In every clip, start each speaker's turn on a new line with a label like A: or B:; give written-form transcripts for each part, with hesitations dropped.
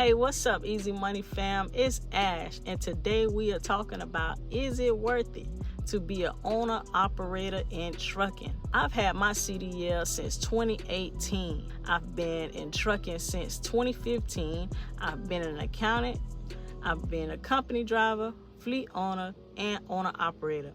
A: Hey, what's up, Easy Money fam? It's Ash, and today we are talking about, is it worth it to be an owner-operator in trucking? I've had my CDL since 2018. I've been in trucking since 2015. I've been an accountant. I've been a company driver, fleet owner, and owner-operator.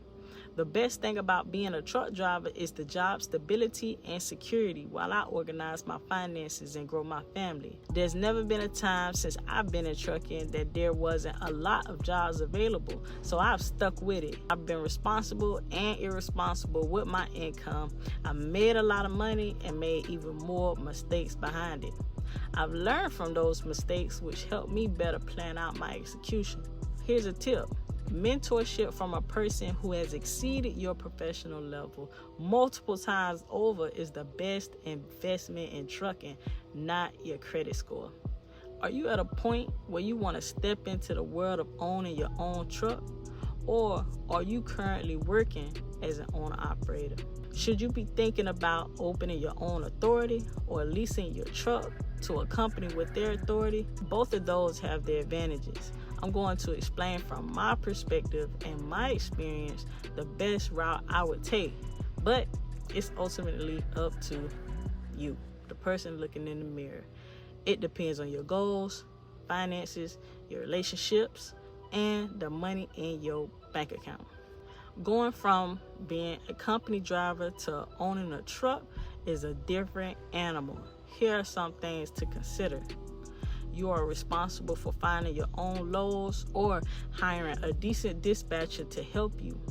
A: The best thing about being a truck driver is the job stability and security while I organize my finances and grow my family. There's never been a time since I've been in trucking that there wasn't a lot of jobs available, so I've stuck with it. I've been responsible and irresponsible with my income. I made a lot of money and made even more mistakes behind it. I've learned from those mistakes, which helped me better plan out my execution. Here's a tip. Mentorship from a person who has exceeded your professional level multiple times over is the best investment in trucking, not your credit score. Are you at a point where you want to step into the world of owning your own truck? Or are you currently working as an owner-operator? Should you be thinking about opening your own authority or leasing your truck to a company with their authority? Both of those have their advantages. I'm going to explain from my perspective and my experience the best route I would take, but it's ultimately up to you, the person looking in the mirror. It depends on your goals, finances, your relationships, and the money in your bank account. Going from being a company driver to owning a truck is a different animal. Here are some things to consider. You are responsible for finding your own loads or hiring a decent dispatcher to help you.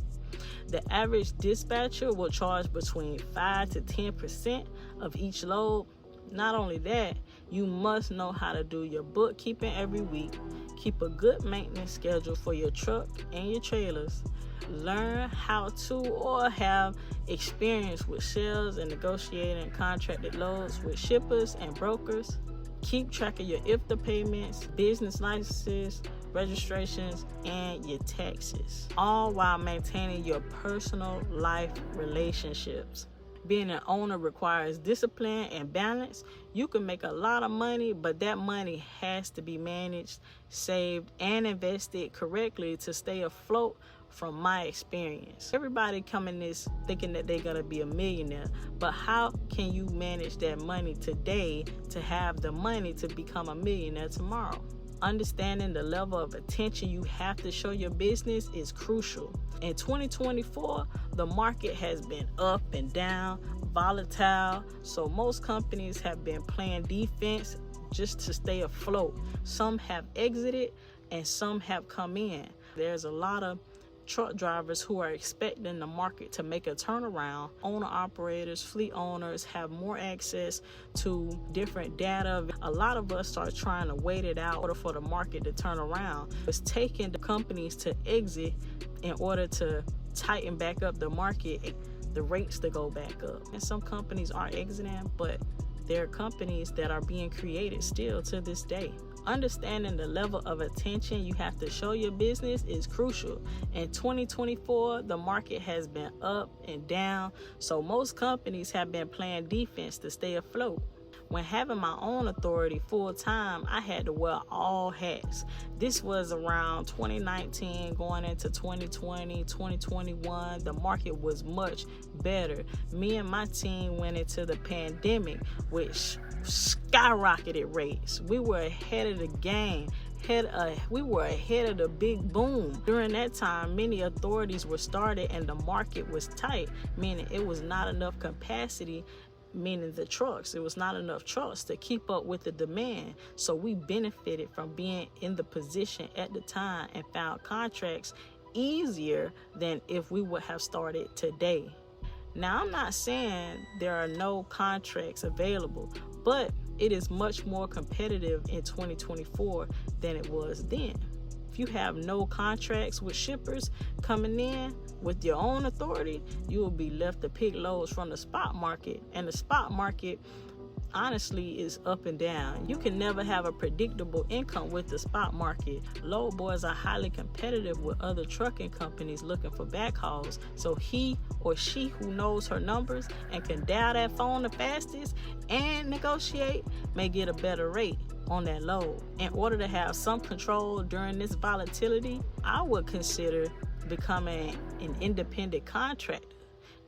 A: The average dispatcher will charge between 5 to 10% of each load. Not only that, you must know how to do your bookkeeping every week, keep a good maintenance schedule for your truck and your trailers, learn how to or have experience with sales and negotiating contracted loads with shippers and brokers. Keep track of your IFTA payments, business licenses, registrations, and your taxes, all while maintaining your personal life relationships. Being an owner requires discipline and balance. You can make a lot of money, but that money has to be managed, saved, and invested correctly to stay afloat. From my experience, everybody coming this thinking that they're gonna be a millionaire, but how can you manage that money today to have the money to become a millionaire tomorrow? Understanding the level of attention you have to show your business is crucial. In 2024, the market has been up and down, volatile, so most companies have been playing defense just to stay afloat. Some have exited and some have come in. There's a lot of truck drivers who are expecting the market to make a turnaround. Owner-operators, fleet owners have more access to different data. A lot of us are trying to wait it out in order for the market to turn around. It's taking the companies to exit in order to tighten back up the market, the rates to go back up. And some companies are exiting, but there are companies that are being created still to this day. Understanding the level of attention you have to show your business is crucial. In 2024, the market has been up and down, so most companies have been playing defense to stay afloat. When having my own authority full time, I had to wear all hats. This was around 2019 going into 2020, 2021. The market was much better. Me and my team went into the pandemic, which skyrocketed rates. We were ahead of the game. We were ahead of the big boom. During that time, many authorities were started and the market was tight, meaning it was not enough capacity, meaning the trucks. It was not enough trucks to keep up with the demand. So we benefited from being in the position at the time and found contracts easier than if we would have started today. Now, I'm not saying there are no contracts available, but it is much more competitive in 2024 than it was then. If you have no contracts with shippers coming in with your own authority, you will be left to pick loads from the spot market. And the spot market, honestly, is up and down. You can never have a predictable income with the spot market. Load boys are highly competitive with other trucking companies looking for backhauls. So he or she who knows her numbers and can dial that phone the fastest and negotiate may get a better rate. on that load. In order to have some control during this volatility, I would consider becoming an independent contractor.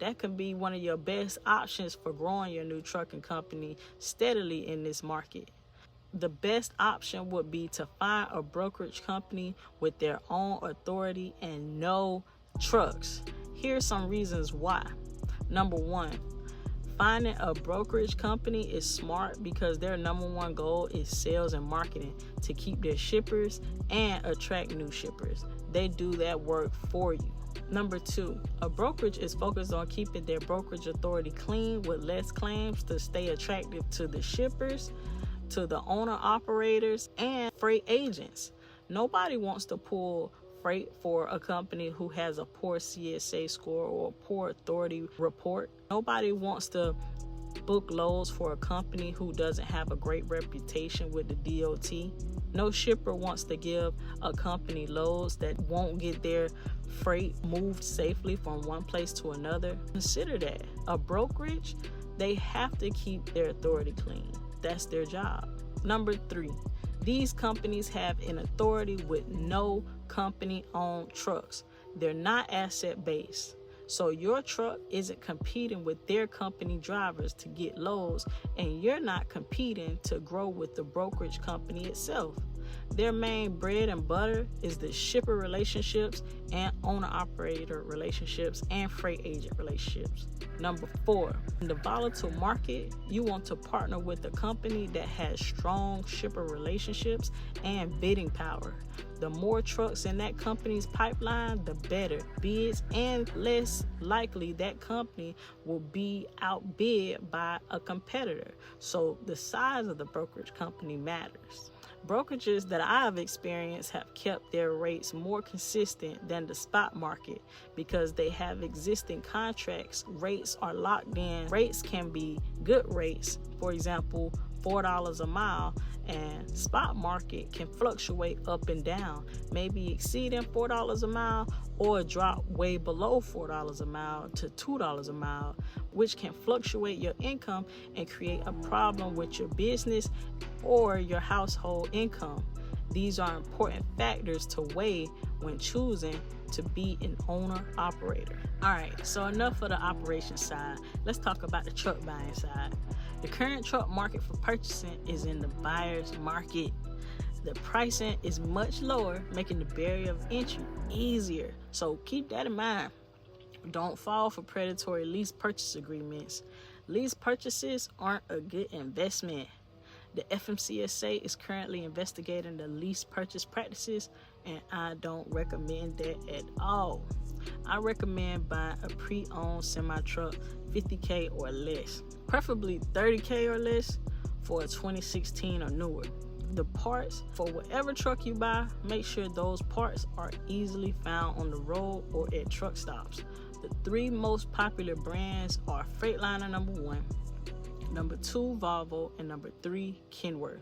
A: That could be one of your best options for growing your new trucking company steadily in this market. The best option would be to find a brokerage company with their own authority and no trucks. Here's some reasons why. Number one, finding a brokerage company is smart because their number one goal is sales and marketing to keep their shippers and attract new shippers. They do that work for you. Number two, a brokerage is focused on keeping their brokerage authority clean with less claims to stay attractive to the shippers, to the owner-operators, and freight agents. Nobody wants to pull freight for a company who has a poor CSA score or a poor authority report. Nobody wants to book loads for a company who doesn't have a great reputation with the DOT. No shipper wants to give a company loads that won't get their freight moved safely from one place to another. Consider that. A brokerage, they have to keep their authority clean. That's their job. Number three, these companies have an authority with no company-owned trucks. They're not asset-based. So your truck isn't competing with their company drivers to get loads, and you're not competing to grow with the brokerage company itself. Their main bread and butter is the shipper relationships and owner-operator relationships and freight agent relationships. Number four, in the volatile market, you want to partner with a company that has strong shipper relationships and bidding power. The more trucks in that company's pipeline, the better bids, and less likely that company will be outbid by a competitor. So the size of the brokerage company matters. Brokerages that I've experienced have kept their rates more consistent than the spot market because they have existing contracts. Rates are locked in. Rates can be good rates, for example, $4 a mile, and spot market can fluctuate up and down, maybe exceeding $4 a mile or drop way below $4 a mile to $2 a mile, which can fluctuate your income and create a problem with your business or your household income. These are important factors to weigh when choosing to be an owner-operator. All right, so enough of the operation side. Let's talk about the truck buying side. The current truck market for purchasing is in the buyer's market. The pricing is much lower, making the barrier of entry easier. So keep that in mind. Don't fall for predatory lease purchase agreements. Lease purchases aren't a good investment. The FMCSA is currently investigating the lease purchase practices, and I don't recommend that at all. I recommend buying a pre-owned semi-truck, $50K or less, preferably $30K or less for a 2016 or newer. The parts for whatever truck you buy, make sure those parts are easily found on the road or at truck stops. The three most popular brands are Freightliner number 1, number 2 Volvo, and number 3 Kenworth.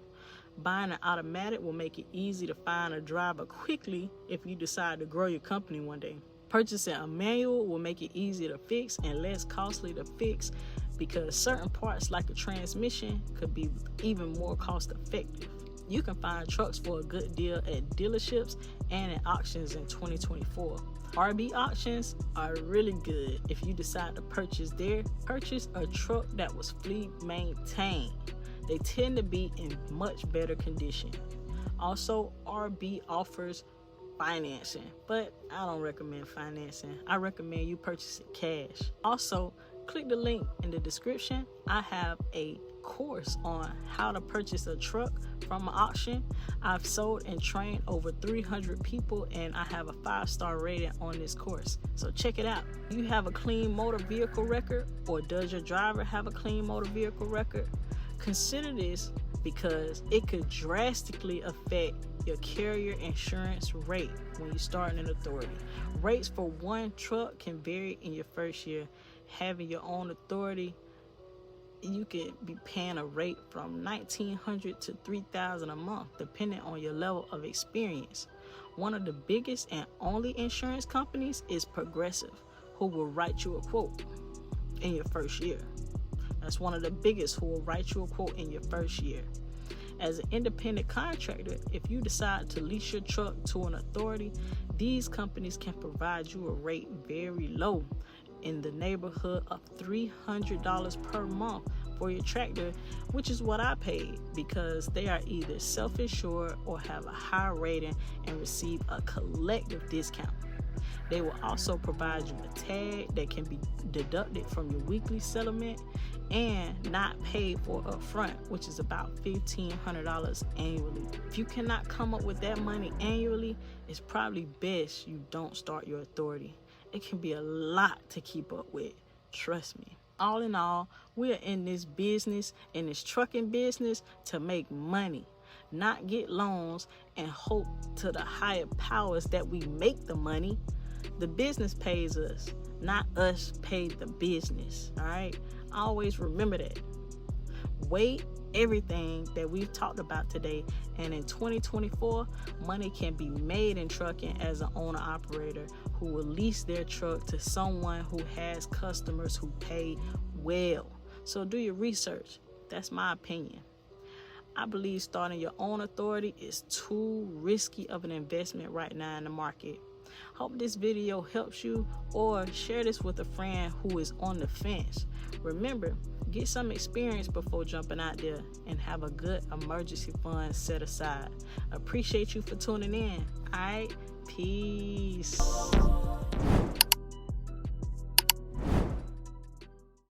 A: Buying an automatic will make it easy to find a driver quickly if you decide to grow your company one day. Purchasing a manual will make it easier to fix and less costly to fix because certain parts like a transmission could be even more cost effective. You can find trucks for a good deal at dealerships and at auctions in 2024. RB auctions are really good if you decide to purchase there. Purchase a truck that was fleet maintained. They tend to be in much better condition. Also, RB offers financing, but I don't recommend financing. I recommend you purchase it cash. Also, click the link in the description. I have a course on how to purchase a truck from an auction. I've sold and trained over 300 people, and I have a 5-star rating on this course. So check it out. You have a clean motor vehicle record, or does your driver have a clean motor vehicle record? Consider this because it could drastically affect your carrier insurance rate when you start an authority. Rates for one truck can vary in your first year. Having your own authority, you could be paying a rate from $1,900 to $3,000 a month, depending on your level of experience. One of the biggest and only insurance companies is Progressive, who will write you a quote in your first year. That's one of the biggest who will write you a quote in your first year. As an independent contractor, if you decide to lease your truck to an authority, these companies can provide you a rate very low, in the neighborhood of $300 per month for your tractor, which is what I paid, because they are either self-insured or have a high rating and receive a collective discount. They will also provide you a tag that can be deducted from your weekly settlement and not paid for upfront, which is about $1,500 annually. If you cannot come up with that money annually, it's probably best you don't start your authority. It can be a lot to keep up with, trust me. All in all, we are in this business, in this trucking business, to make money, not get loans and hope to the higher powers that we make the money. The business pays us, not us pay the business, all right? Always remember that. Weigh everything that we've talked about today, and in 2024, money can be made in trucking as an owner-operator who will lease their truck to someone who has customers who pay well. So do your research. That's my opinion. I believe starting your own authority is too risky of an investment right now in the market. Hope this video helps you, or share this with a friend who is on the fence. Remember, get some experience before jumping out there, and have a good emergency fund set aside. Appreciate you for tuning in. All right, peace.